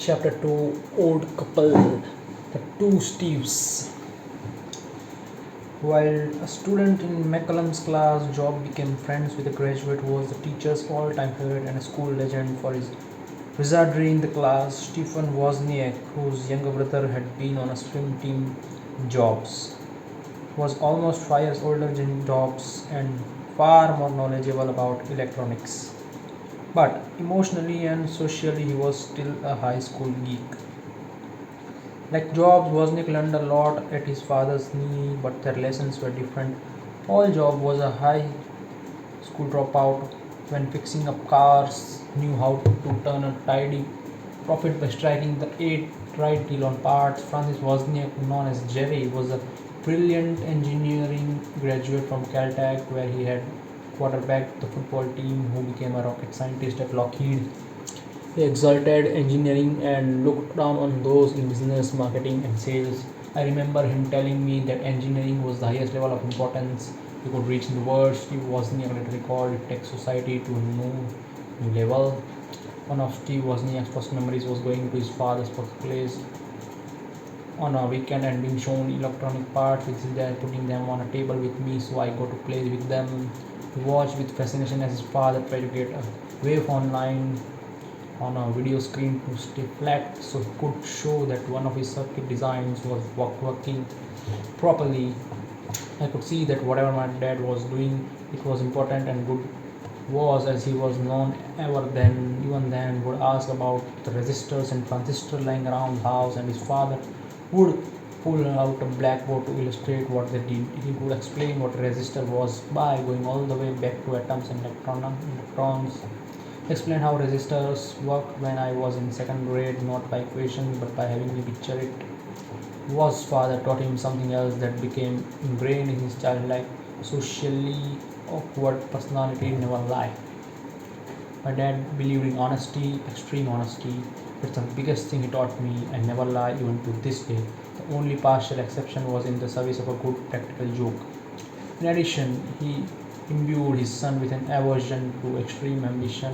Chapter 2, Old Couple. The Two Steves. While a student in McCallum's class, Job became friends with a graduate who was the teacher's all-time favorite and a school legend for his wizardry in the class, Stephen Wozniak, whose younger brother had been on a swim team. Jobs was almost 5 years older than Jobs and far more knowledgeable about electronics. But emotionally and socially, he was still a high school geek. Like Jobs, Wozniak learned a lot at his father's knee, but their lessons were different. All Job was a high school dropout when fixing up cars, knew how to turn a tidy profit by striking the eight right deal on parts. Francis Wozniak, known as Jerry, was a brilliant engineering graduate from Caltech, where he had quarterbacked the football team, who became a rocket scientist at Lockheed. He exalted engineering and looked down on those in business, marketing, and sales. I remember him telling me that engineering was the highest level of importance he could reach in the world. Steve Wozniak later recalled it takes society to a new level. One of Steve Wozniak's first memories was going to his father's workplace on a weekend and being shown electronic parts with his dad putting them on a table with me, so I got to play with them. He watched with fascination as his father tried to get a wave online on a video screen to stay flat so he could show that one of his circuit designs was working properly. I could see that whatever my dad was doing, it was important and good was, as he was known even then would ask about the resistors and transistors lying around the house, and his father would pull out a blackboard to illustrate what they did. He would explain what a resistor was by going all the way back to atoms and electrons. Explain how resistors worked when I was in second grade, not by equations but by having me picture it. Was father taught him something else that became ingrained in his childlike, socially awkward personality: never lie. My dad believed in honesty, extreme honesty. It's the biggest thing he taught me, and never lie even to this day. The only partial exception was in the service of a good practical joke. In addition, he imbued his son with an aversion to extreme ambition,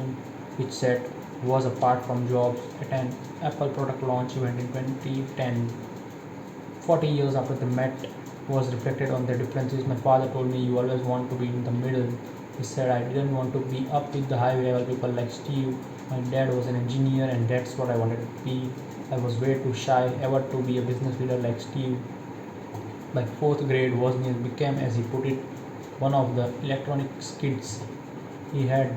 which said was apart from Jobs at an Apple product launch event in 2010. 40 years after they met was reflected on their differences. My father told me, "You always want to be in the middle." He said, "I didn't want to be up with the high level people like Steve. My dad was an engineer and that's what I wanted to be. I was way too shy ever to be a business leader like Steve." By fourth grade, Wozniak became, as he put it, one of the electronics kids. He had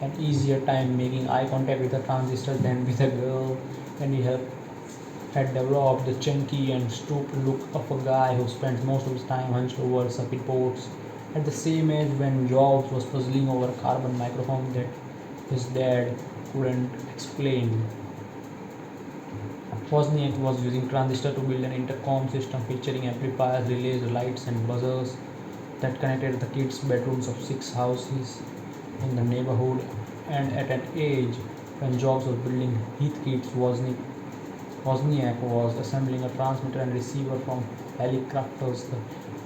an easier time making eye contact with a transistor than with a girl, and he had developed the chunky and stooped look of a guy who spends most of his time hunched over circuit boards. At the same age, when Jobs was puzzling over a carbon microphone that his dad couldn't explain, Wozniak was using transistor to build an intercom system featuring amplifiers, relays, lights, and buzzers that connected the kids' bedrooms of 6 houses in the neighborhood. And at an age when Jobs was building Heathkits, Wozniak was assembling a transmitter and receiver from Helicopters, the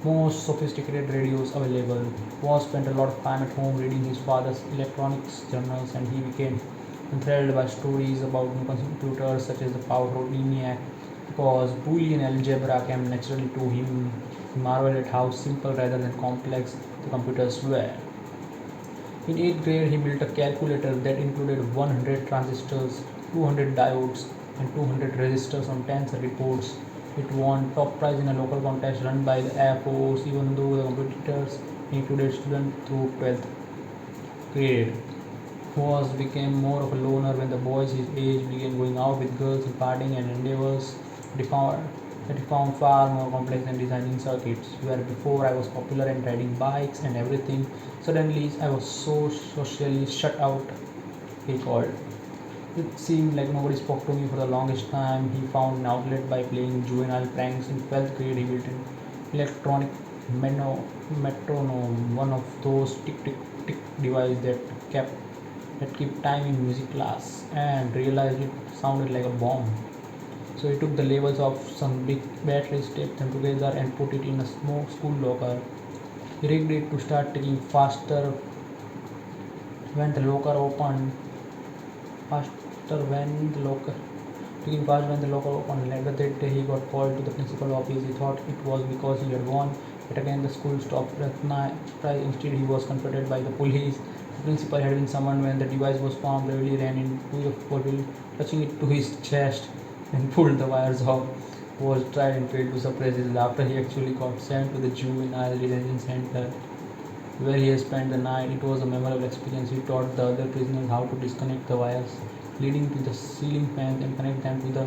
most sophisticated radios available. Woz spent a lot of time at home reading his father's electronics journals, and he became enthralled by stories about new computers such as the Power ENIAC. Because Boolean algebra came naturally to him, he marveled at how simple rather than complex the computers were. In 8th grade, he built a calculator that included 100 transistors, 200 diodes, and 200 resistors on 10 circuit boards. It won top prize in a local contest run by the Air Force, even though the competitors included students through 12th grade. Was became more of a loner when the boys his age began going out with girls and partying and endeavors that he found far more complex than designing circuits. Where before I was popular and riding bikes and everything, suddenly I was so socially shut out, he called. It seemed like nobody spoke to me for the longest time. He found an outlet by playing juvenile pranks. In 12th grade, he built an electronic metronome, one of those tick tick tick devices that keep time in music class, and realized it sounded like a bomb. So he took the labels of some big batteries, taped them together, and put it in a school locker. He rigged it to start ticking faster when the locker opened. Faster when the locker Speaking fast when the locker opened. Later that day, he got called to the principal office. He thought it was because he had won. But again, the school stopped Ratna. Instead, he was confronted by the police. The principal had been summoned when the device was found. Bravely ran into the pole, touching it to his chest, and pulled the wires off. Was tried and failed to suppress his laughter. He actually got sent to the juvenile detention center where he has spent the night. It was a memorable experience. He taught the other prisoners how to disconnect the wires leading to the ceiling fans and connect them to the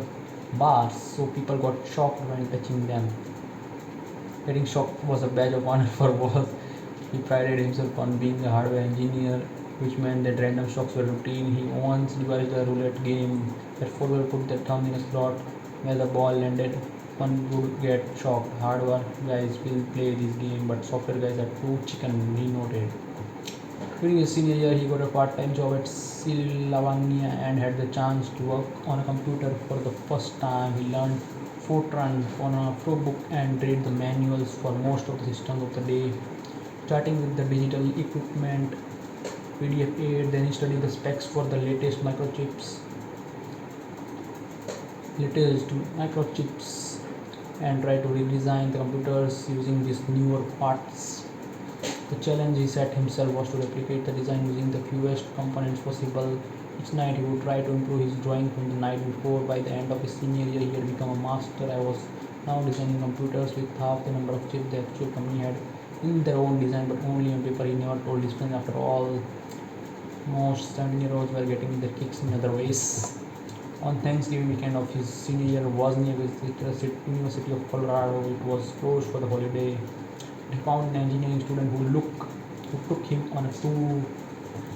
bars, so people got shocked when touching them. Getting shocked was a badge of honor for Boss. He prided himself on being a hardware engineer, which meant that random shocks were routine. He once devised a roulette game that football put their thumb in a slot where the ball landed. One would get shocked. Hardware guys will play this game, but software guys are too chicken, he noted. During his senior year, he got a part-time job at Silavania and had the chance to work on a computer for the first time. He learned Fortran on a book and read the manuals for most of the systems of the day, starting with the digital equipment, PDF 8. Then he studied the specs for the latest microchips, and tried to redesign the computers using these newer parts. The challenge he set himself was to replicate the design using the fewest components possible. Each night he would try to improve his drawing from the night before. By the end of his senior year, he had become a master. I was now designing computers with half the number of chips the actual company had in their own design, but only on paper. He never told his friends. After all, most 17-year-olds were getting their kicks in other ways. On Thanksgiving weekend of his senior year, Wozniak visited the University of Colorado. It was closed for the holiday. He found an engineering student who took him on a tour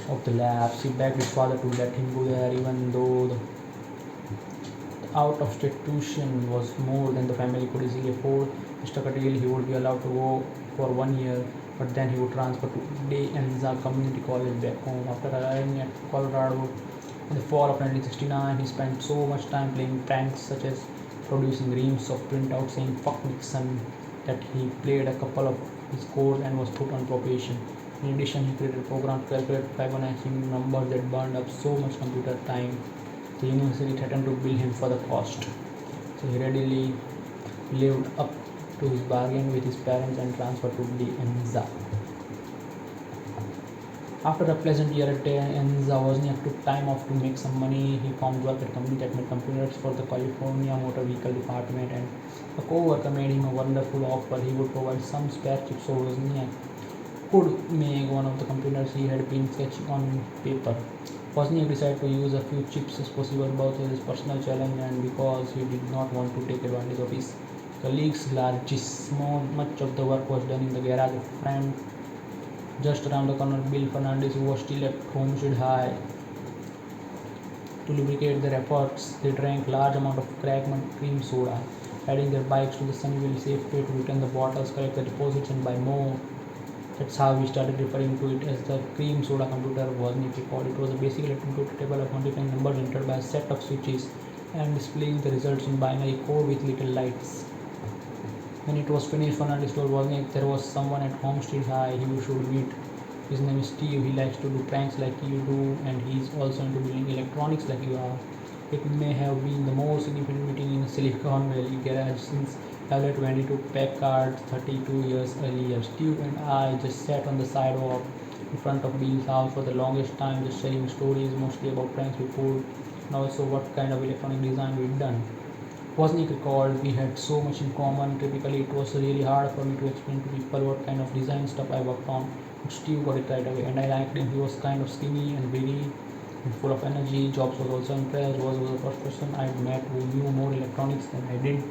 of the labs. He begged his father to let him go there, even though the out-of-state tuition was more than the family could easily afford. Mr. Cattell, he would be allowed to go for 1 year, but then he would transfer to De Anza Community College back home. After arriving at Colorado in the fall of 1969, he spent so much time playing pranks such as producing reams of printouts saying "fuck Nixon" that he played a couple of his code and was put on probation. In addition, he created a program to calculate Fibonacci numbers that burned up so much computer time. The university threatened to bill him for the cost, so he readily lived up to his bargain with his parents and transferred to De Anza. After a pleasant year at De Anza, Wozniak took time off to make some money. He found work at a company that made computers for the California Motor Vehicle Department, and a co-worker made him a wonderful offer. He would provide some spare chips so Wozniak could make one of the computers he had been sketching on paper. Wozniak decided to use a few chips as possible, both as his personal challenge and because he did not want to take advantage of his colleagues' largesse. Much of the work was done in the garage of a friend just around the corner. Bill Fernandez, who was still at Homestead High. To lubricate their efforts, they drank large amount of cracked cream soda, riding their bikes to the Sunnyvale Safeway to return the bottles, collect the deposits, and buy more. That's how we started referring to it as the cream soda computer. Wozniak recalled. It was basically a computer table of quantifying numbers entered by a set of switches and displaying the results in binary code with little lights. When it was finished, Fernandez told Wozniak there was someone at Homestead High you should meet. His name is Steve. He likes to do pranks like you do, and he's also into building electronics like you are. It may have been the most significant meeting in Silicon Valley garage since Tablet went into Packard 32 years earlier. Steve and I just sat on the sidewalk in front of Bill's house for the longest time, just sharing stories, mostly about pranks we pulled and also what kind of electronic design we'd done. Wozniak recalled, we had so much in common. Typically, it was really hard for me to explain to people what kind of design stuff I worked on, but Steve got it right away, and I liked him. He was kind of skinny and witty and full of energy. Jobs was also impressed. Was the first person I'd met who knew more electronics than I did.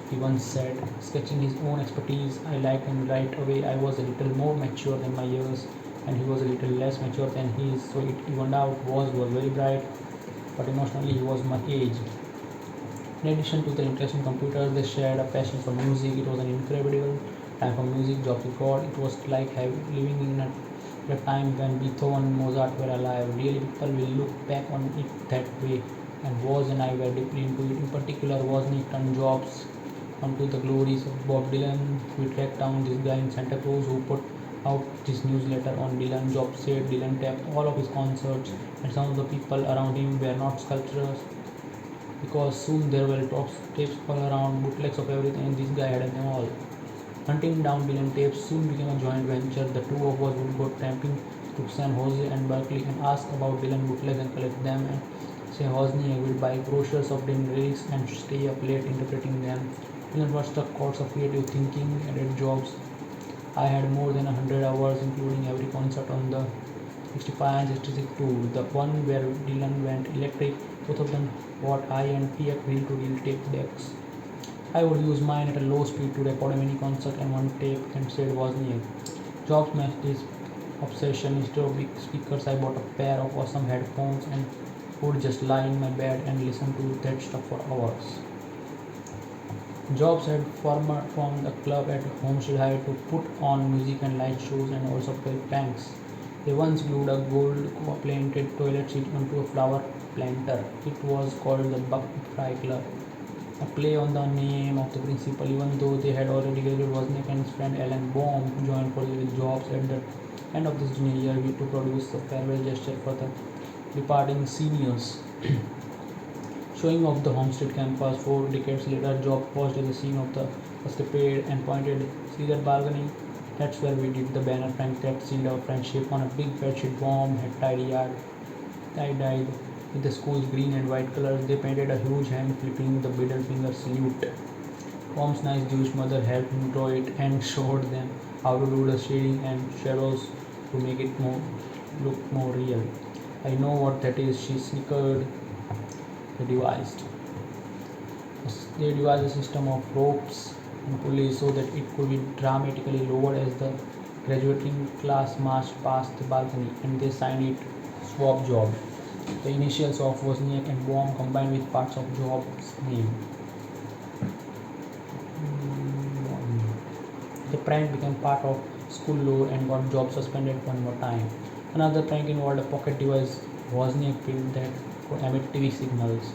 He once said, sketching his own expertise, I liked him right away. I was a little more mature than my years, and he was a little less mature than his, so it evened out. Was very bright, but emotionally he was my age. In addition to the interest in computers, they shared a passion for music. It was an incredible time for music. Jobs recalled, it was like living in a time when Beethoven and Mozart were alive. Really, people will look back on it that way, and Woz and I were deeply into it. In particular, Wozniak turned Jobs onto the glories of Bob Dylan. We tracked down this guy in Santa Cruz who put out this newsletter on Dylan. Jobs said Dylan tapped all of his concerts, and some of the people around him were not sculptors because soon there were tapes all around, bootlegs of everything, and this guy had them all. Hunting down Dylan tapes soon became a joint venture. The two of us would go tramping to San Jose and Berkeley and ask about Dylan bootlegs and collect them, and say Wozniak would buy brochures of Dylan lyrics and stay up late interpreting them. Dylan was struck chords of creative thinking and at jobs. I had more than 100 hours, including every concert on the 65 and 66 tour. The one where Dylan went electric, both of them bought high-end PF reel-to-reel tape decks. I would use mine at a low speed to record a mini concert and one tape and said Wozniak. Jobs matched this obsession. Instead of big speakers, I bought a pair of awesome headphones and would just lie in my bed and listen to that stuff for hours. Jobs had formed a club at Homestead High to put on music and light shows and also play pranks. They once glued a gold painted toilet seat onto a flower planter. It was called the Buck Fry Club, a play on the name of the principal. Even though they had already graduated, Wozniak and his friend Alan Baum joined forces with Jobs at the end of this junior year to produce a farewell gesture for the departing seniors. Showing off the Homestead campus 4 decades later, Job paused at the scene of the escapade and pointed, "See that balcony? That's where we did the banner prank that sealed our friendship." On a big bedsheet bomb had tie-dyed with the school's green and white colors. They painted a huge hand flipping the middle finger salute. Tom's nice Jewish mother helped him draw it and showed them how to do the shading and shadows to make it look more real. "I know what that is," she snickered. They devised. They devised a system of ropes and pulleys so that it could be dramatically lowered as the graduating class marched past the balcony, and they signed it Swap Job. The initials of Wozniak and Baum combined with parts of Job's name. The prank became part of school lore and got Job suspended one more time. Another prank involved a pocket device Wozniak built that could emit TV signals.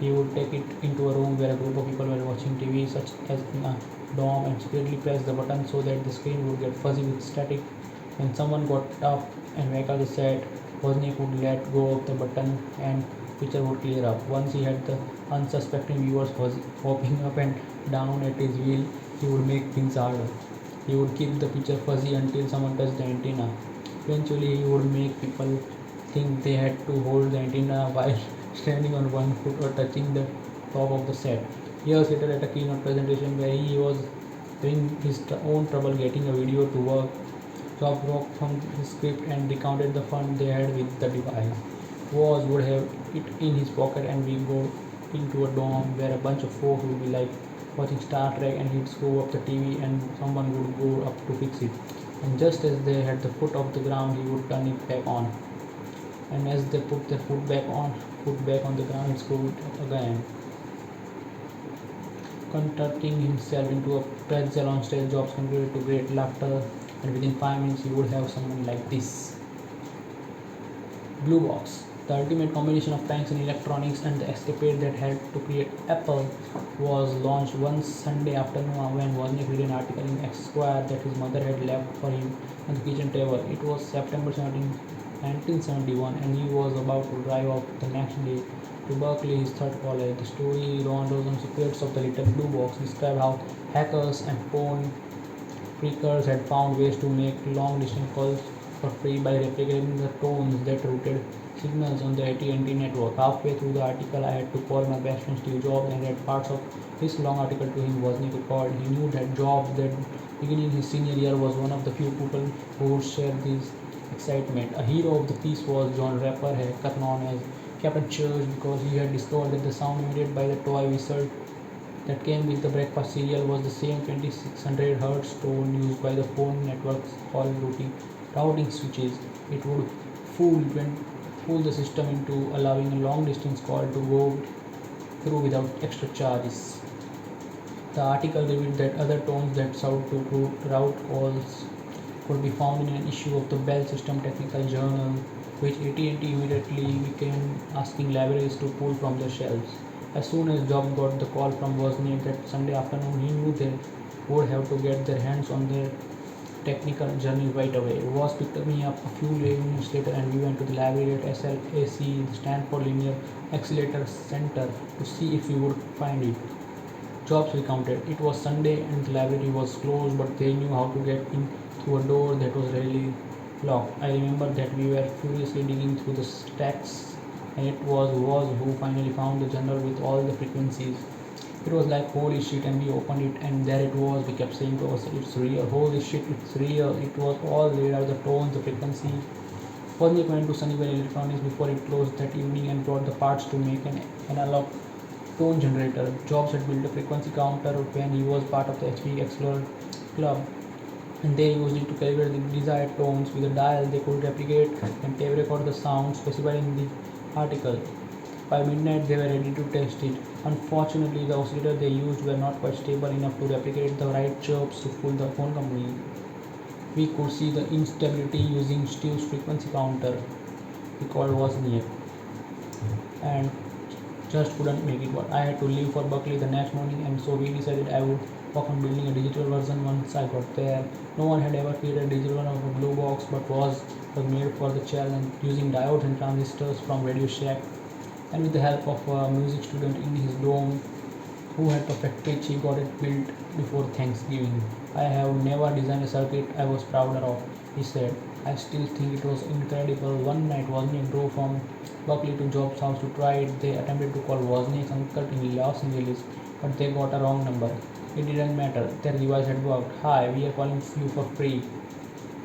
He would take it into a room where a group of people were watching TV, such as in a dorm, and secretly press the button so that the screen would get fuzzy with static. When someone got up and wake up the set, Wozniak would let go of the button and picture would clear up. Once he had the unsuspecting viewers hopping up and down at his wheel, he would make things harder. He would keep the picture fuzzy until someone touched the antenna. Eventually, he would make people think they had to hold the antenna while standing on one foot or touching the top of the set. Years later, at a keynote presentation where he was having his own trouble getting a video to work, Jobs walked from his script and recounted the fun they had with the device. Woz would have it in his pocket and we go into a dorm where a bunch of folks would be like watching Star Trek, and he'd screw up the TV and someone would go up to fix it. And just as they had the foot off the ground, he would turn it back on. And as they put their foot back on the ground, he'd screw it up again. Contorting himself into a pretzel on stage, Jobs contributed to great laughter, and within 5 minutes, you would have someone like this. Blue Box, the ultimate combination of pranks and electronics, and the escapade that had to create Apple, was launched one Sunday afternoon when Wozniak read an article in Esquire that his mother had left for him on the kitchen table. It was September 17, 1971, and he was about to drive off the next day to Berkeley, his third college. The story, Rondos and Secrets of the Little Blue Box, described how hackers and phone phreakers had found ways to make long-distance calls for free by replicating the tones that routed signals on the AT&T network. Halfway through the article, I had to call my best friend Steve Jobs and read parts of his long article to him. Wozniak recalled he knew that Jobs, that beginning his senior year, was one of the few people who would share this excitement. A hero of the piece was John Rapper, hacker known as Captain Church, because he had discovered that the sound emitted by the toy whistle that came with the breakfast cereal was the same 2600 Hz tone used by the phone network's call routing switches. It would fool the system into allowing a long distance call to go through without extra charges. The article revealed that other tones that sought to route calls could be found in an issue of the Bell System Technical Journal, which AT&T immediately began asking libraries to pull from their shelves. As soon as Jobs got the call from Wozniak that Sunday afternoon, he knew they would have to get their hands on their technical journey right away. Ross picked me up a few minutes later and we went to the library at SLAC, the Stanford Linear Accelerator Center, to see if we would find it. Jobs recounted. It was Sunday and the library was closed, but they knew how to get in through a door that was really locked. I remember that we were furiously digging through the stacks, and it was Ross who finally found the journal with all the frequencies. It was like holy shit, and we opened it, and there it was. We kept saying to ourselves, "It's real, holy shit, it's real." It was all laid out, the tones, the frequency. Wozniak went to Sunnyvale Electronics before it closed that evening and brought the parts to make an analog tone generator. Jobs had built a frequency counter when he was part of the HP Explorer Club, and they used it to calibrate the desired tones with a dial. They could replicate and tape record the sound specified in the article. By midnight, they were ready to test it. Unfortunately, the oscillators they used were not quite stable enough to replicate the right chirps to fool the phone company. We could see the instability using Steve's frequency counter. He called Wozniak and just couldn't make it work. I had to leave for Berkeley the next morning, and so we decided I would work on building a digital version once I got there. No one had ever created a digital one of a blue box, but was made for the challenge using diodes and transistors from Radio Shack, and with the help of a music student in his dorm who had perfect pitch, he got it built before Thanksgiving. I have never designed a circuit I was prouder of, he said. I still think it was incredible. One night, Wozniak drove from Berkeley to Jobs' house to try it. They attempted to call Wozniak's uncle in Los Angeles, but they got a wrong number. It didn't matter. Their device had worked. "Hi, we are calling you for free.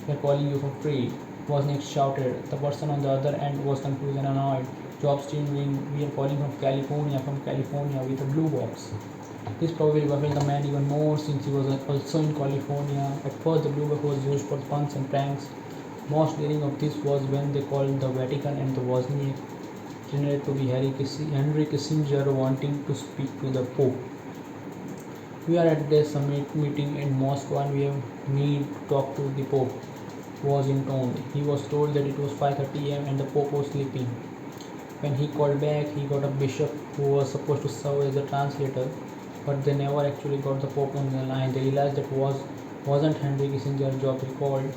We are calling you for free," Wozniak shouted. The person on the other end was confused and annoyed. Jobs tuned in. "We are calling from California with a blue box." This probably baffled the man even more since he was also in California. At first, the blue box was used for puns and pranks. Most daring of this was when they called the Vatican and the Wozniak generated to be Henry Kissinger wanting to speak to the Pope. "We are at the summit meeting in Moscow and we need to talk to the Pope," was intoned. He was told that it was 5:30 am and the Pope was sleeping. When he called back, he got a bishop who was supposed to serve as the translator, but they never actually got the Pope on the line. They realized that wasn't Henry Kissinger's job. Recalled,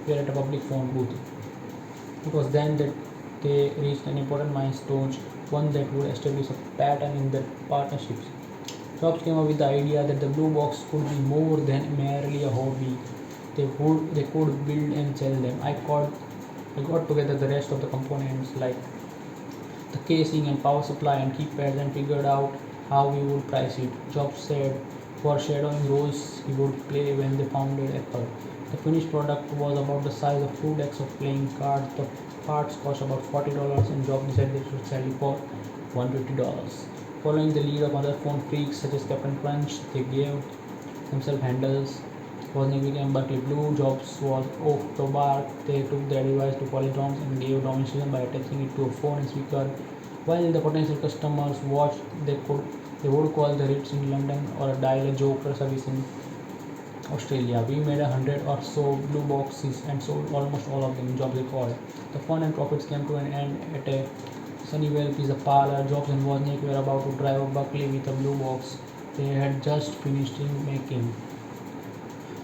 "We are at a public phone booth." It was then that they reached an important milestone, one that would establish a pattern in their partnerships. Jobs came up with the idea that the blue box could be more than merely a hobby. They could build and sell them. I got together the rest of the components like the casing and power supply and keypads and figured out how we would price it. Jobs said foreshadowing roles he would play when they founded Apple. The finished product was about the size of 2 decks of playing cards. The parts cost about $40 and Jobs decided they should sell it for $150. Following the lead of other phone freaks such as Captain Crunch, they gave themselves handles. Wozniak became Berkeley Blue. Jobs was off to bark. They took their device to polytoms and gave demonstration by attaching it to a phone and speaker. While the potential customers watched, they would call the Ritz in London or dial a Joker service in Australia. "We made 100 or so blue boxes and sold almost all of them," Jobs recalled. The fun and profits came to an end at a Sunnyvale pizza parlor. Jobs and Wozniak were about to drive up Berkeley with a blue box they had just finished making.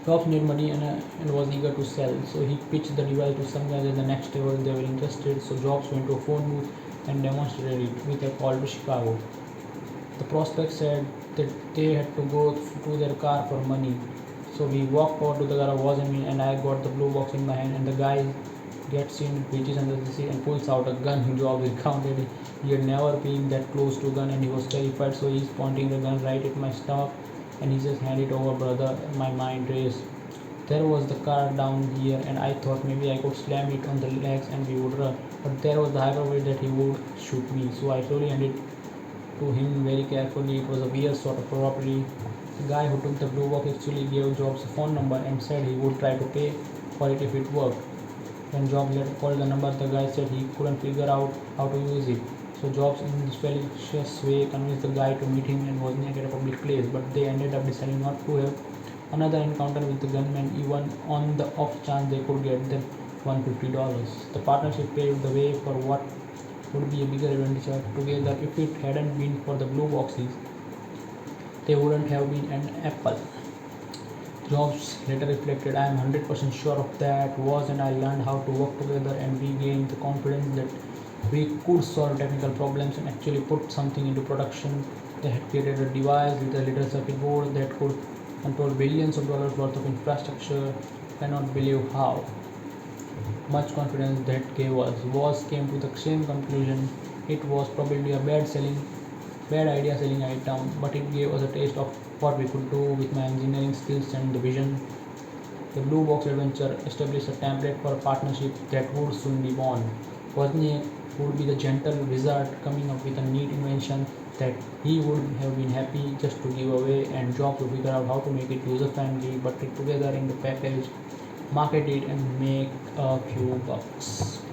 Jobs needed money and was eager to sell, so he pitched the device to some guys at the next table. They were interested, so Jobs went to a phone booth and demonstrated it with a call to Chicago. The prospect said that they had to go to their car for money. So we walked out to the garage and I got the blue box in my hand and the guy gets in, reaches under the seat and pulls out a gun. Jobs recounted he had never been that close to a gun and he was terrified, so he's pointing the gun right at my stomach and he says, "Hand it over, brother." My mind raced. There was the car down here and I thought maybe I could slam it on the legs and we would run. But there was the hyperbole that he would shoot me. So I slowly handed to him very carefully. It was a weird sort of robbery. The guy who took the blue box actually gave Jobs a phone number and said he would try to pay for it if it worked. When Jobs later called the number, the guy said he couldn't figure out how to use it. So Jobs, in this malicious way, convinced the guy to meet him and Wozniak at a public place. But they ended up deciding not to have another encounter with the gunman, even on the off chance they could get them $150. The partnership paved the way for what would be a bigger adventure together. If it hadn't been for the blue boxes, they wouldn't have been an Apple. Jobs later reflected, I am 100% sure of that, was and I learned how to work together and we gained the confidence that we could solve technical problems and actually put something into production. They had created a device with a little circuit board that could control billions of dollars worth of infrastructure. Cannot believe how much confidence that gave us. Was came to the same conclusion. It was probably a bad idea selling item, but it gave us a taste of what we could do with my engineering skills and the vision. The Blue Box adventure established a template for a partnership that would soon be born. Wozniak would be the gentle wizard coming up with a neat invention that he would have been happy just to give away, and Jobs to figure out how to make it user friendly, but it together in the package, market it, and make a few bucks.